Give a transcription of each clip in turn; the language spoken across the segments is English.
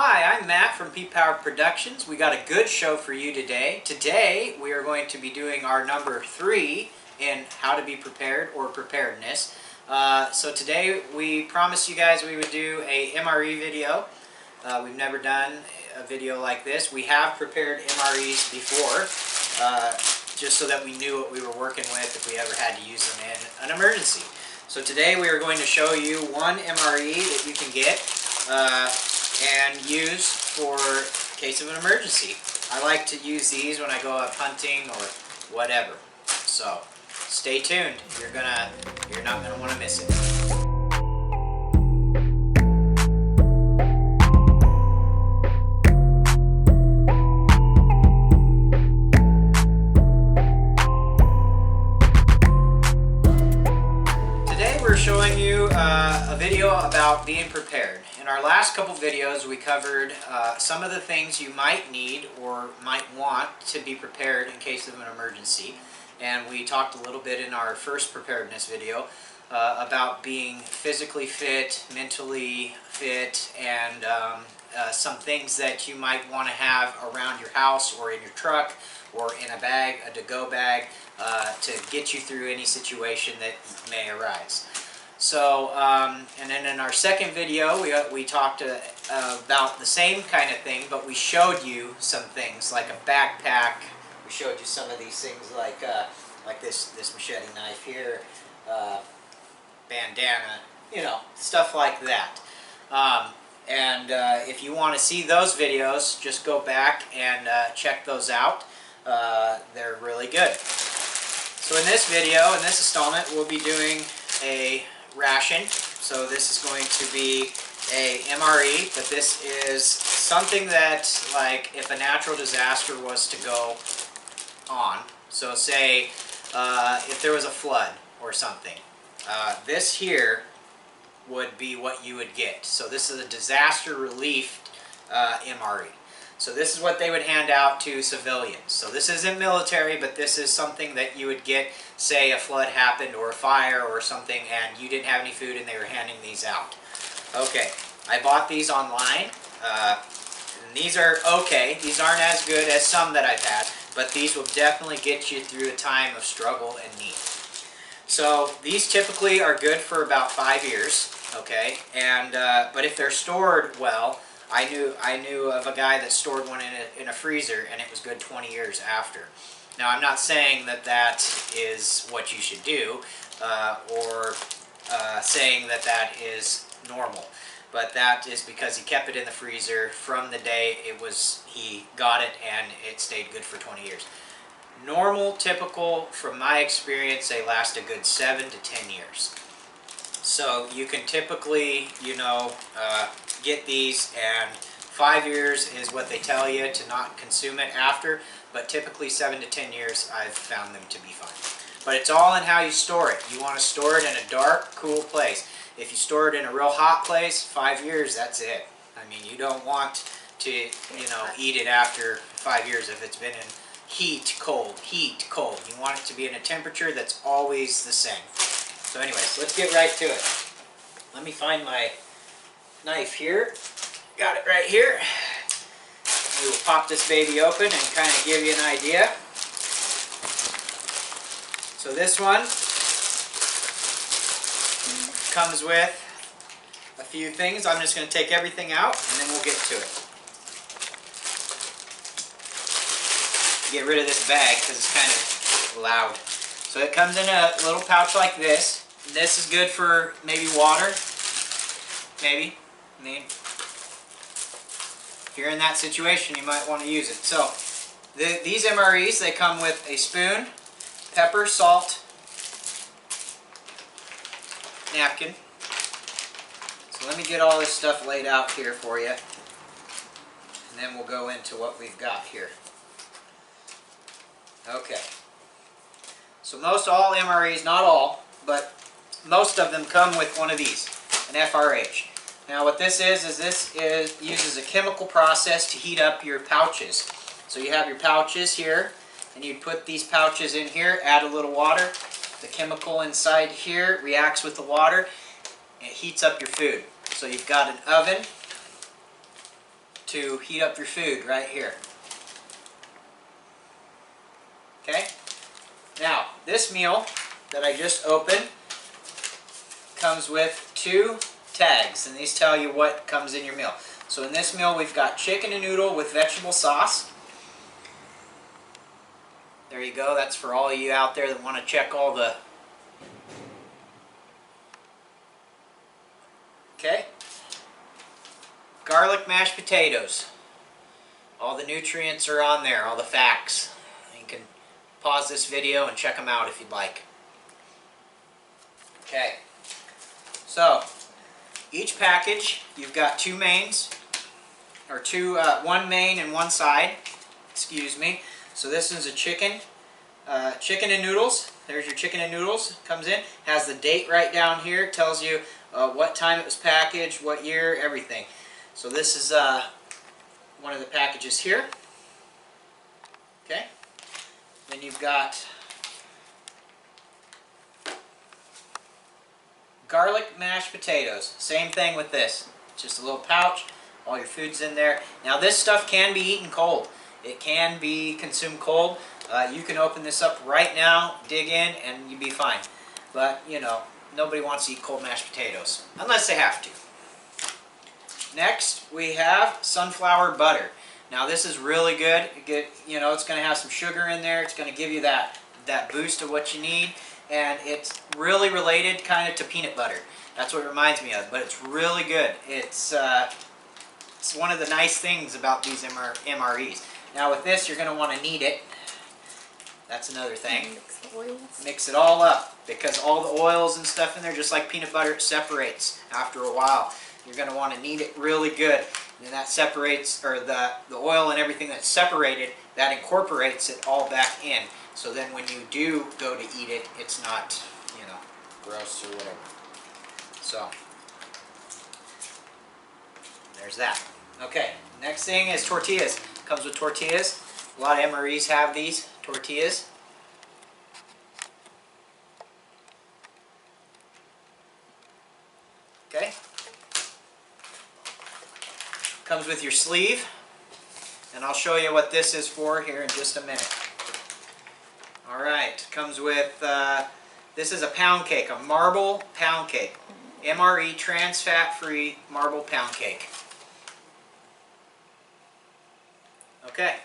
Hi, I'm Matt from P-Power Productions. We got a good show for you today. Today we are going to be doing our number 3 in how to be prepared or preparedness. So today we promised you guys we would do a MRE video. We've never done a video like this. We have prepared MREs before, just so that we knew what we were working with if we ever had to use them in an emergency. So today we are going to show you one MRE that you can get and use for case of an emergency. I like to use these when I go out hunting or whatever. So stay tuned. You're not gonna want to miss it. We're showing you a video about being prepared. In our last couple videos we covered some of the things you might need or might want to be prepared in case of an emergency, and we talked a little bit in our first preparedness video about being physically fit, mentally fit, and some things that you might want to have around your house or in your truck or in a bag, a to-go bag, to get you through any situation that may arise. So, and then in our second video, we talked about the same kind of thing, but we showed you some things like a backpack. We showed you some of these things like this machete knife here, bandana, you know, stuff like that. If you want to see those videos, just go back and check those out. They're really good. So in this video, in this installment, we'll be doing a ration. So this is going to be a MRE, but this is something that, like, if a natural disaster was to go on, so say if there was a flood or something, this here would be what you would get. So this is a disaster relief MRE. So this is what they would hand out to civilians. So this isn't military, but this is something that you would get, say a flood happened or a fire or something and you didn't have any food and they were handing these out. Okay, I bought these online. And these are okay. These aren't as good as some that I've had, but these will definitely get you through a time of struggle and need. So these typically are good for about 5 years, okay? And but if they're stored well, I knew of a guy that stored one in a freezer and it was good 20 years after. Now I'm not saying that that is what you should do or saying that that is normal, but that is because he kept it in the freezer from the day he got it and it stayed good for 20 years. Normal, typical, from my experience, they last a good 7 to 10 years. So you can typically, you know, get these, and 5 years is what they tell you to not consume it after, but typically 7 to 10 years I've found them to be fine. But it's all in how you store it. You want to store it in a dark, cool place. If you store it in a real hot place, 5 years, that's it. I mean, you don't want to, you know, eat it after 5 years if it's been in heat, cold, heat, cold. You want it to be in a temperature that's always the same. So anyways, let's get right to it. Let me find my knife here. Got it right here. We will pop this baby open and kind of give you an idea. So this one comes with a few things. I'm just going to take everything out and then we'll get to it. Get rid of this bag because it's kind of loud. So it comes in a little pouch like this. This is good for maybe water. Maybe. I mean, if you're in that situation, you might want to use it. So these MREs, they come with a spoon, pepper, salt, napkin. So let me get all this stuff laid out here for you, and then we'll go into what we've got here. Okay. So most all MREs, not all, but most of them come with one of these, an FRH. Now what this is uses a chemical process to heat up your pouches. So you have your pouches here, and you put these pouches in here, add a little water. The chemical inside here reacts with the water, and it heats up your food. So you've got an oven, to heat up your food right here. Okay? Now, this meal that I just opened comes with 2 tags, and these tell you what comes in your meal. So in this meal we've got chicken and noodle with vegetable sauce. There you go, that's for all of you out there that want to check all the... Okay? Garlic mashed potatoes. All the nutrients are on there, all the facts. You can pause this video and check them out if you'd like. Okay, so each package you've got 2 mains, or 1 main and 1 side, excuse me. So this is a chicken and noodles. There's your chicken and noodles, comes in, has the date right down here, tells you what time it was packaged, what year, everything. So this is one of the packages here. Okay, then you've got garlic mashed potatoes. Same thing with this. Just a little pouch. All your food's in there. Now this stuff can be eaten cold. It can be consumed cold. You can open this up right now, dig in, and you'll be fine. But, you know, nobody wants to eat cold mashed potatoes. Unless they have to. Next, we have sunflower butter. Now this is really good. You know, it's going to have some sugar in there. It's going to give you that boost of what you need. And it's really related kind of to peanut butter. That's what it reminds me of, but it's really good. It's one of the nice things about these MREs. Now with this, you're going to want to knead it. That's another thing. Mix the oils. Mix it all up, because all the oils and stuff in there, just like peanut butter, it separates after a while. You're going to want to knead it really good. And then that separates, or the oil and everything that's separated, that incorporates it all back in. So then when you do go to eat it, it's not, you know, gross or whatever. So, there's that. Okay, next thing is tortillas. Comes with tortillas. A lot of MREs have these tortillas. Okay. Comes with your sleeve. And I'll show you what this is for here in just a minute. Alright, comes with, this is a pound cake, a marble pound cake. MRE, trans fat-free marble pound cake. Okay,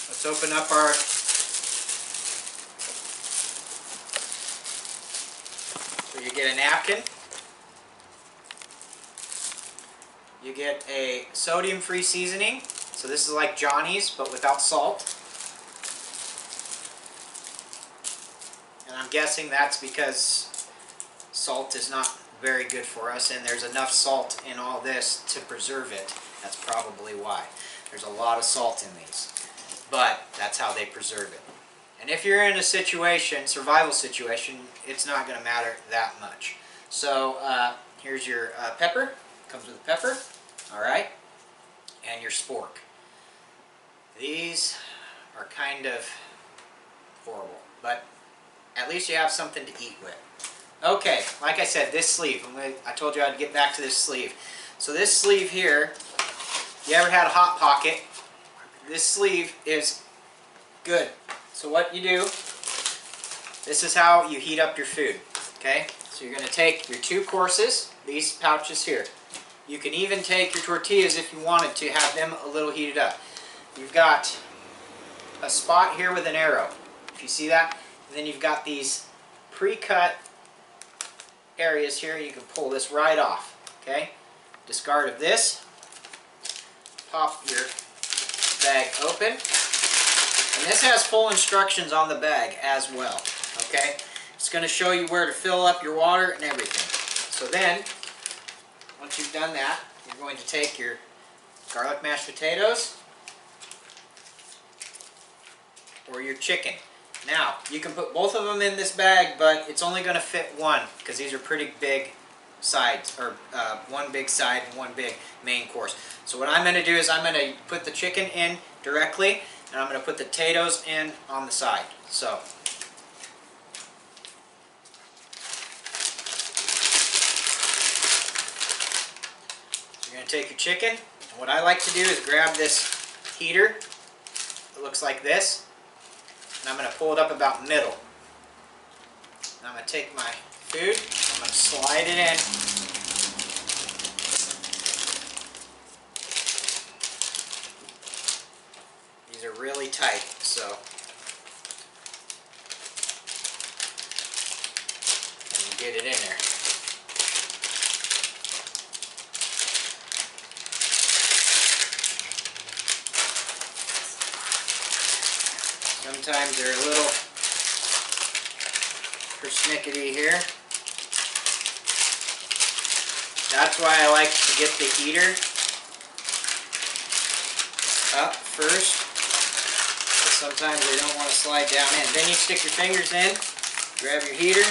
let's open up our so you get a napkin, you get a sodium-free seasoning, so this is like Johnny's but without salt. And I'm guessing that's because salt is not very good for us, and there's enough salt in all this to preserve it. That's probably why. There's a lot of salt in these, but that's how they preserve it. And if you're in a situation, survival situation, it's not going to matter that much. So here's your pepper. Comes with a pepper. All right, and your spork. These are kind of horrible, but at least you have something to eat with. Okay, like I said, this sleeve. I told you I'd get back to this sleeve. So this sleeve here, you ever had a Hot Pocket? This sleeve is good. So what you do, this is how you heat up your food. Okay, so you're going to take your 2 courses, these pouches here. You can even take your tortillas if you wanted to have them a little heated up. You've got a spot here with an arrow, if you see that. And then you've got these pre-cut areas here. You can pull this right off. Okay, discard of this. Pop your bag open. And this has full instructions on the bag as well. Okay, it's going to show you where to fill up your water and everything. So then, once you've done that, you're going to take your garlic mashed potatoes or your chicken. Now, you can put both of them in this bag, but it's only going to fit one because these are pretty big sides, or one big side and one big main course. So what I'm going to do is I'm going to put the chicken in directly, and I'm going to put the potatoes in on the side. So, you're going to take your chicken, What I like to do is grab this heater. It looks like this. And I'm going to pull it up about middle. And I'm going to take my food, I'm going to slide it in. These are really tight, so and get it in there. Sometimes they're a little persnickety here. That's why I like to get the heater up first. Sometimes they don't want to slide down in. Then you stick your fingers in, grab your heater,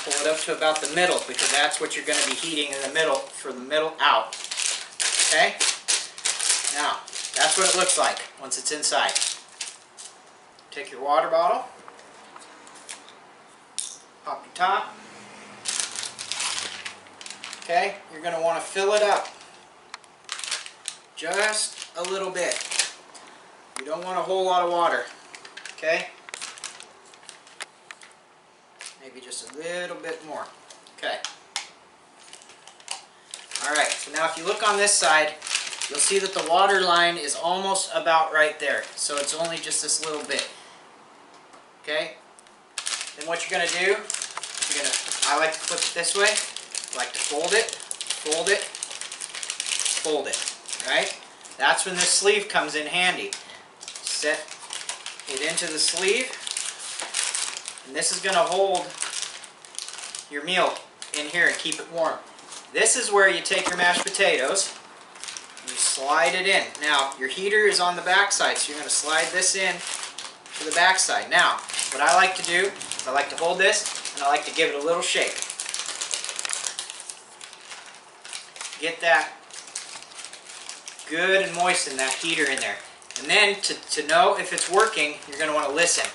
pull it up to about the middle, because that's what you're going to be heating in the middle, for the middle out. Okay? Now, that's what it looks like once it's inside. Take your water bottle, pop your top. Okay? You're going to want to fill it up just a little bit. You don't want a whole lot of water, okay? Maybe just a little bit more. Okay. Alright, so now if you look on this side, you'll see that the water line is almost about right there. So it's only just this little bit. Okay? Then what you're going to do, I like to flip it this way. I like to fold it, fold it. Right? That's when this sleeve comes in handy. Set it into the sleeve, and this is going to hold your meal in here and keep it warm. This is where you take your mashed potatoes and you slide it in. Now, your heater is on the back side, so you're going to slide this in to the back side. Now, what I like to do is I like to hold this and I like to give it a little shake. Get that good and moisten that heater in there. And then, to know if it's working, you're going to want to listen.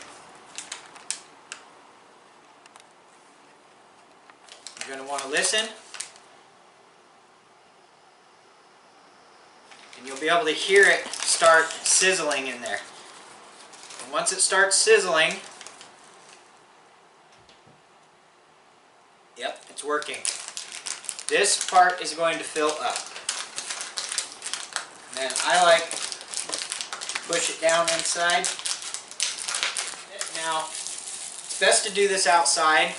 You're going to want to listen. And you'll be able to hear it start sizzling in there. And once it starts sizzling, yep, it's working. This part is going to fill up. And then I like push it down inside. Now, it's best to do this outside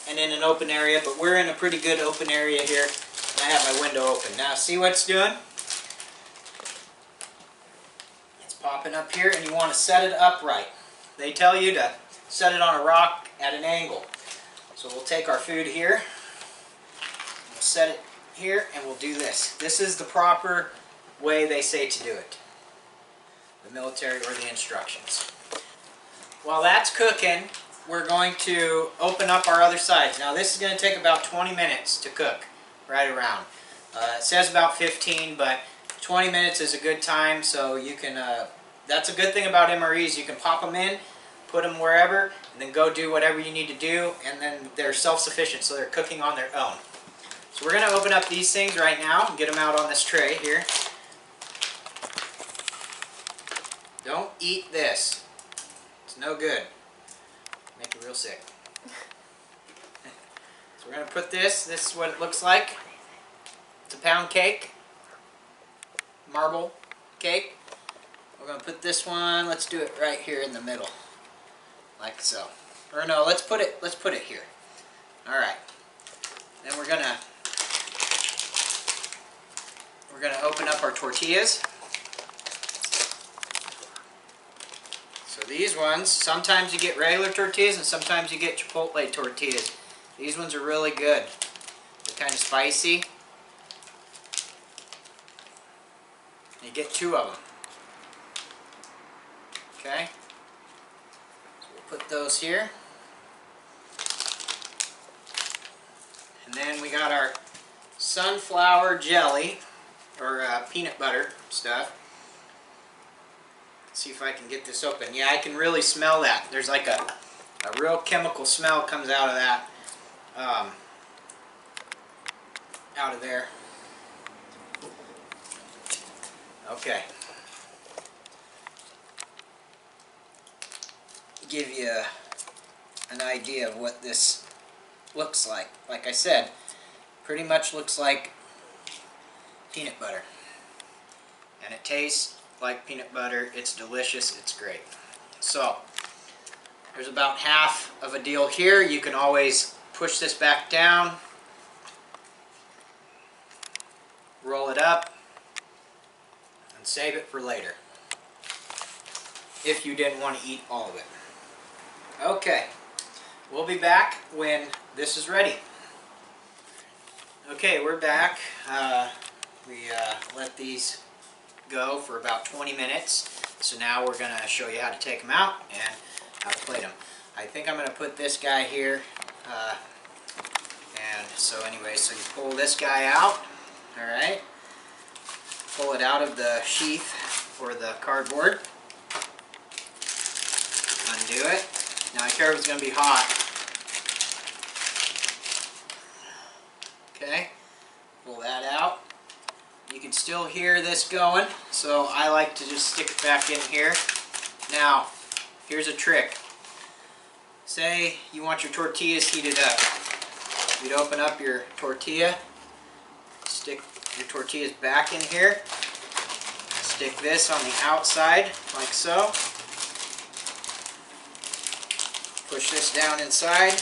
and in an open area, but we're in a pretty good open area here. And I have my window open. Now, see what it's doing? It's popping up here, and you want to set it upright. They tell you to set it on a rock at an angle. So we'll take our food here, we'll set it here, and we'll do this. This is the proper way they say to do it. The military or the instructions. While that's cooking, we're going to open up our other sides. Now this is going to take about 20 minutes to cook, right around. It says about 15, but 20 minutes is a good time, so you can, that's a good thing about MREs, you can pop them in, put them wherever, and then go do whatever you need to do, and then they're self-sufficient, so they're cooking on their own. So we're going to open up these things right now and get them out on this tray here. Don't eat this. It's no good. Make you real sick. So we're going to put this is what it looks like. It's a pound cake. Marble cake. We're going to put this one, let's do it right here in the middle. Like so. Or no, let's put it here. Alright. Then we're going to open up our tortillas. So these ones, sometimes you get regular tortillas and sometimes you get Chipotle tortillas. These ones are really good. They're kind of spicy. You get 2 of them. Okay? So we'll put those here. And then we got our sunflower jelly, or peanut butter stuff. See if I can get this open. Yeah, I can really smell that. There's like a real chemical smell comes out of that, out of there. Okay. Give you an idea of what this looks like. Like I said, pretty much looks like peanut butter. And it tastes like peanut butter. It's delicious. It's great. So, there's about half of a deal here. You can always push this back down, roll it up, and save it for later, if you didn't want to eat all of it. Okay, we'll be back when this is ready. Okay, we're back. We let these go for about 20 minutes. So now we're going to show you how to take them out and how to plate them. I think I'm going to put this guy here. And so anyway, so you pull this guy out. Alright. Pull it out of the sheath or the cardboard. Undo it. Now be careful, it's going to be hot. Okay. Pull that out. You can still hear this going, so I like to just stick it back in here. Now, here's a trick. Say you want your tortillas heated up. You'd open up your tortilla, stick your tortillas back in here, stick this on the outside like so, push this down inside,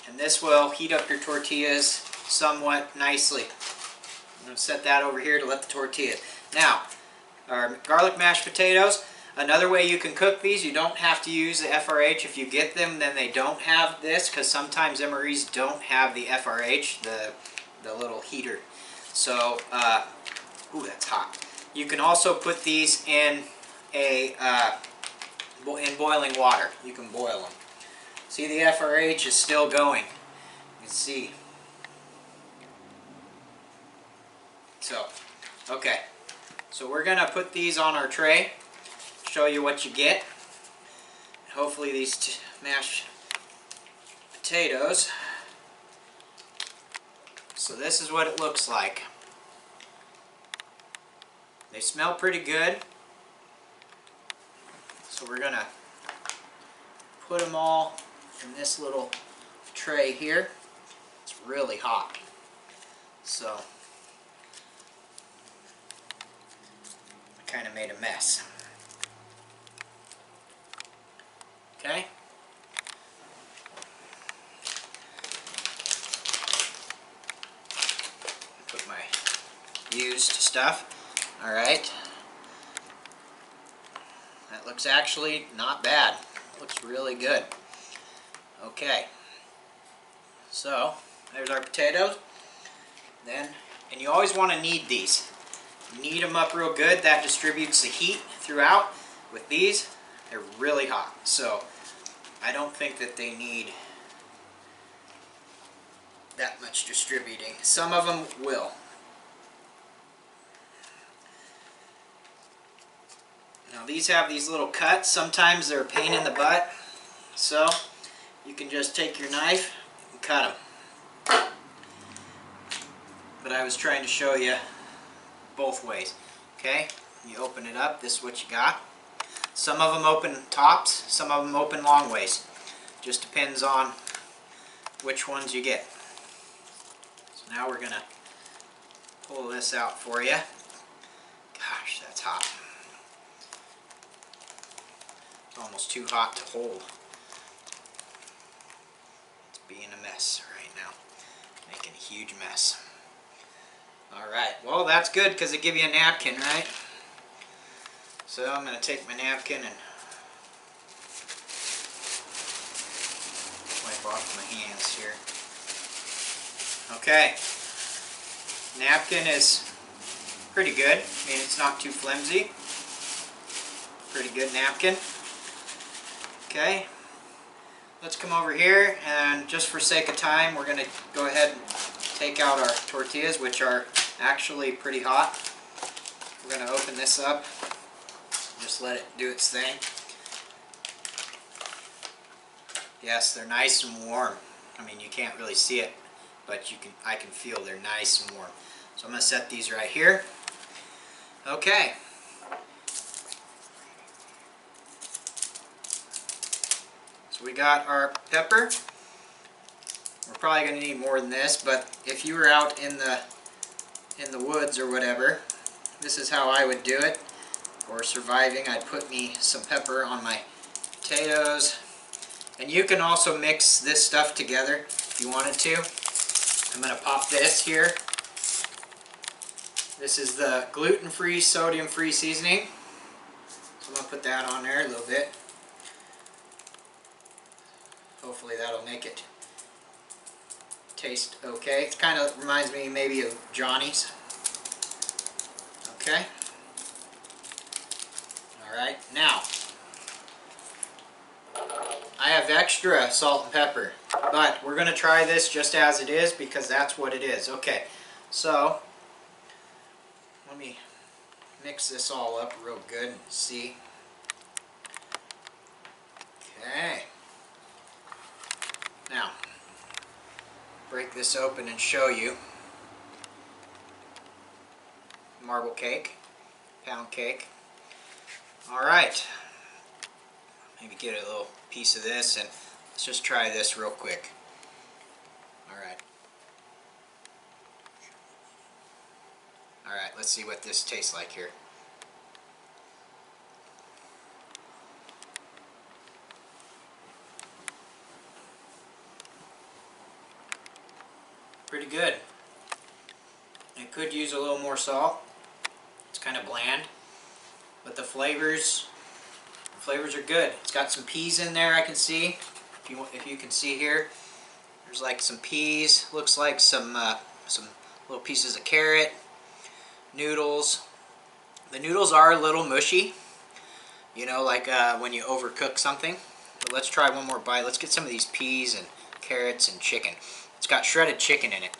and this will heat up your tortillas somewhat nicely. I'm going to set that over here to let the tortilla. Now, our garlic mashed potatoes. Another way you can cook these, you don't have to use the FRH. If you get them, then they don't have this, because sometimes MREs don't have the FRH, the little heater. So, ooh, that's hot. You can also put these in boiling water. You can boil them. See, the FRH is still going. You can see. So, okay. So we're going to put these on our tray, show you what you get. Hopefully these mashed potatoes. So this is what it looks like. They smell pretty good. So we're going to put them all in this little tray here. It's really hot. So kind of made a mess. Okay? Put my used stuff. Alright. That looks actually not bad. Looks really good. Okay. So, there's our potatoes. Then, and you always want to knead these. Knead them up real good. That distributes the heat throughout. With these, they're really hot. So I don't think that they need that much distributing. Some of them will. Now these have these little cuts. Sometimes they're a pain in the butt. So you can just take your knife and cut them. But I was trying to show you both ways. Okay, you open it up, this is what you got. Some of them open tops, some of them open long ways. Just depends on which ones you get. So now we're going to pull this out for you. Gosh, that's hot. It's almost too hot to hold. It's being a mess right now. Making a huge mess. Alright, well that's good because they give you a napkin, right? So I'm going to take my napkin and wipe off my hands here. Okay, napkin is pretty good. I mean, it's not too flimsy. Pretty good napkin. Okay, let's come over here and just for sake of time, we're going to go ahead and take out our tortillas, which are actually pretty hot. We're going to open this up, just let it do its thing. Yes, they're nice and warm. I mean, you can't really see it, but I can feel they're nice and warm. So I'm going to set these right here. Okay. So we got our pepper. We're probably going to need more than this, but if you were out in the woods or whatever, this is how I would do it. Or surviving, I'd put me some pepper on my potatoes. And you can also mix this stuff together if you wanted to. I'm going to pop this here. This is the gluten-free, sodium-free seasoning. So I'm going to put that on there a little bit. Hopefully that'll make it taste okay. It kind of reminds me maybe of Johnny's. Okay. Alright, now I have extra salt and pepper, but we're going to try this just as it is because that's what it is. Okay, so let me mix this all up real good and see. Okay. Now, break this open and show you. Marble cake, pound cake. Alright. Maybe get a little piece of this and let's just try this real quick. Alright. Alright, let's see what this tastes like here. Pretty good. It could use a little more salt. It's kind of bland, but the flavors are good. It's got some peas in there, I can see. If you can see here, there's like some peas. Looks like some little pieces of carrot, noodles. The noodles are a little mushy, you know, like when you overcook something. But let's try one more bite. Let's get some of these peas and carrots and chicken. It's got shredded chicken in it.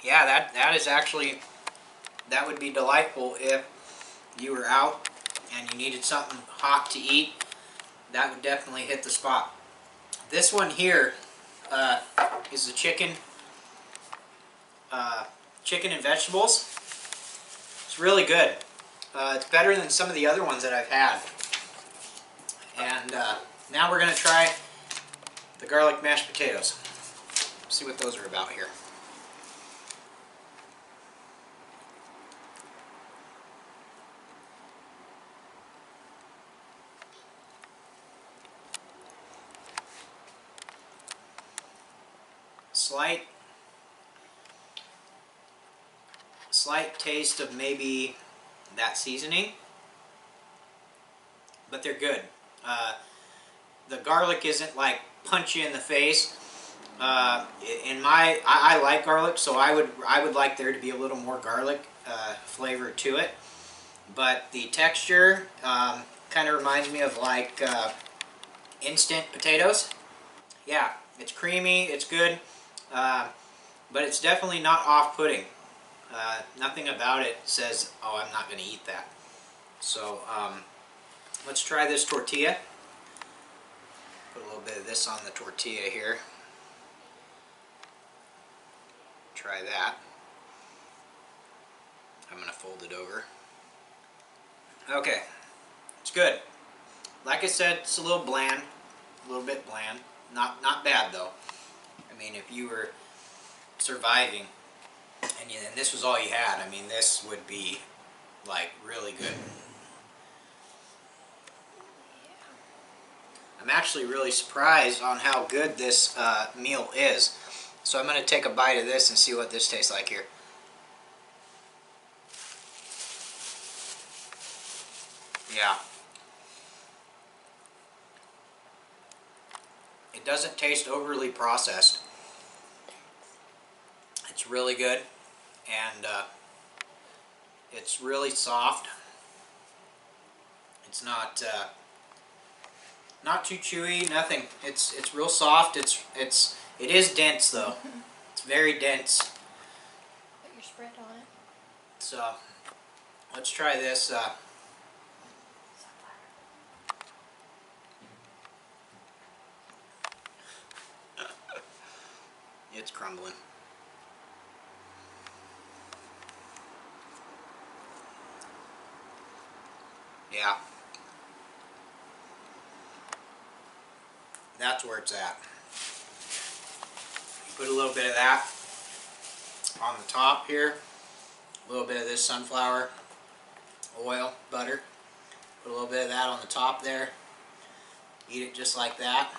Yeah, that is actually, that would be delightful if you were out and you needed something hot to eat. That would definitely hit the spot. This one here is the chicken and vegetables. It's really good. It's better than some of the other ones that I've had. And now we're going to try the garlic mashed potatoes. See what those are about here. Slight taste of maybe that seasoning, but they're good. The garlic isn't like punchy in the face. I like garlic, so I would like there to be a little more garlic flavor to it. But the texture kind of reminds me of like instant potatoes. Yeah, it's creamy, it's good, but it's definitely not off-putting. Nothing about it says, oh, I'm not going to eat that. So let's try this tortilla. Put a little bit of this on the tortilla here. Try that. I'm going to fold it over. Okay, it's good. Like I said, it's a little bland, a little bit bland. Not bad though. I mean, if you were surviving and this was all you had, I mean, this would be like really good. I'm actually really surprised on how good this meal is. So I'm going to take a bite of this and see what this tastes like here. Yeah. It doesn't taste overly processed. It's really good, and it's really soft. It's not too chewy. Nothing. It's real soft. It is dense though. It's very dense. Put your spread on it. So let's try this. it's crumbling. Yeah. That's where it's at. You put a little bit of that on the top here. A little bit of this sunflower oil, butter. Put a little bit of that on the top there. Eat it just like that.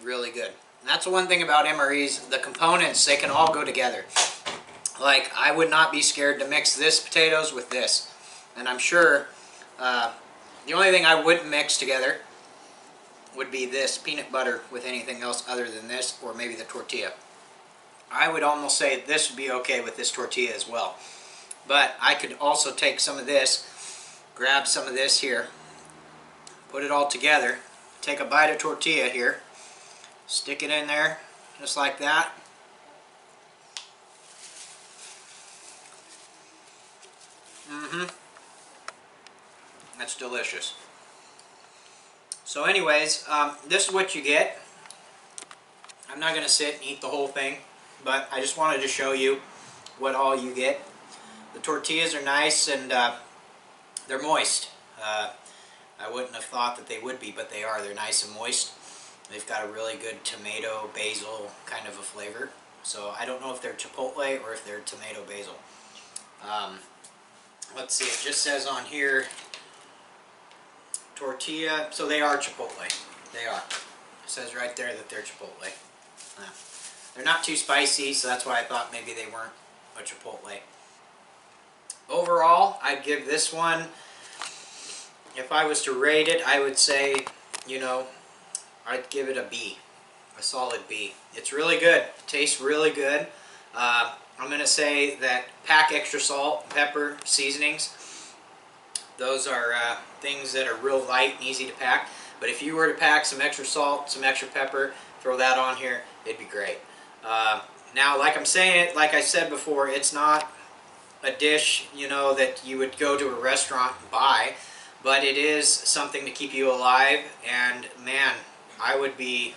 Really good. And that's the one thing about MREs, the components, they can all go together. Like, I would not be scared to mix this potatoes with this. And I'm sure the only thing I wouldn't mix together would be this peanut butter with anything else other than this, or maybe the tortilla. I would almost say this would be okay with this tortilla as well. But I could also take some of this, grab some of this here, put it all together, take a bite of tortilla here, stick it in there just like that. That's delicious. So anyways, this is what you get. I'm not going to sit and eat the whole thing, but I just wanted to show you what all you get. The tortillas are nice and they're moist. I wouldn't have thought that they would be, but they are. They're nice and moist. They've got a really good tomato, basil kind of a flavor. So I don't know if they're chipotle or if they're tomato basil. Let's see, it just says on here, tortilla, so they are chipotle. They are. It says right there that they're chipotle. They're not too spicy, so that's why I thought maybe they weren't a chipotle. Overall, I'd give this one, if I was to rate it, I would say, you know, I'd give it a B, a solid B. It's really good. It tastes really good. I'm going to say that pack extra salt, pepper, seasonings. Those are things that are real light and easy to pack. But if you were to pack some extra salt, some extra pepper, throw that on here, it'd be great. Now, like I said before, it's not a dish, you know, that you would go to a restaurant and buy, but it is something to keep you alive. And man, I would be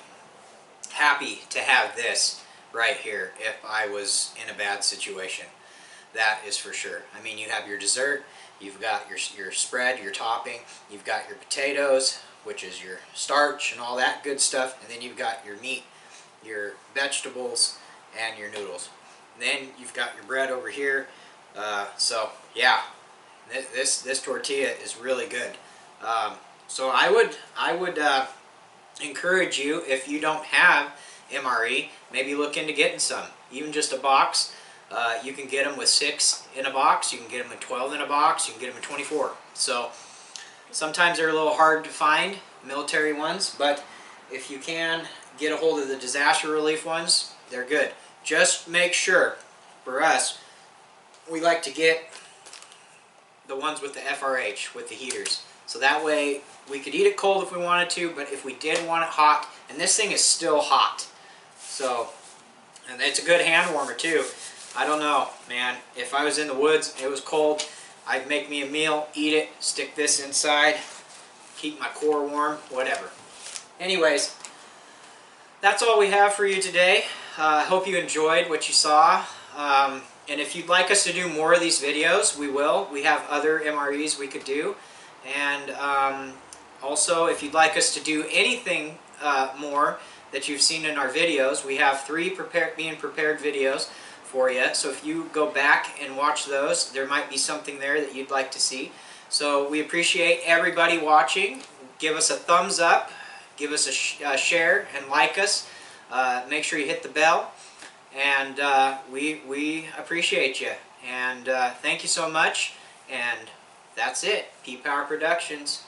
happy to have this right here if I was in a bad situation. That is for sure. I mean, you have your dessert, you've got your spread, your topping, you've got your potatoes, which is your starch and all that good stuff, and then you've got your meat, your vegetables, and your noodles. And then you've got your bread over here. So yeah, this tortilla is really good. So I would encourage you, if you don't have MRE, maybe look into getting some, even just a box. You can get them with 6 in a box, you can get them with 12 in a box, you can get them with 24. So sometimes they're a little hard to find, military ones, but if you can get a hold of the disaster relief ones, they're good. Just make sure, for us, we like to get the ones with the FRH, with the heaters. So that way we could eat it cold if we wanted to, but if we did want it hot, and this thing is still hot. So, and it's a good hand warmer too. I don't know, man. If I was in the woods, it was cold, I'd make me a meal, eat it, stick this inside, keep my core warm, whatever. Anyways, that's all we have for you today. I hope you enjoyed what you saw. And if you'd like us to do more of these videos, we will. We have other MREs we could do. And also, if you'd like us to do anything more that you've seen in our videos, we have 3 being prepared videos for you. So if you go back and watch those, there might be something there that you'd like to see. So we appreciate everybody watching. Give us a thumbs up, give us a share, and like us. Make sure you hit the bell. And we appreciate you. And thank you so much. And that's it. P-Power Productions.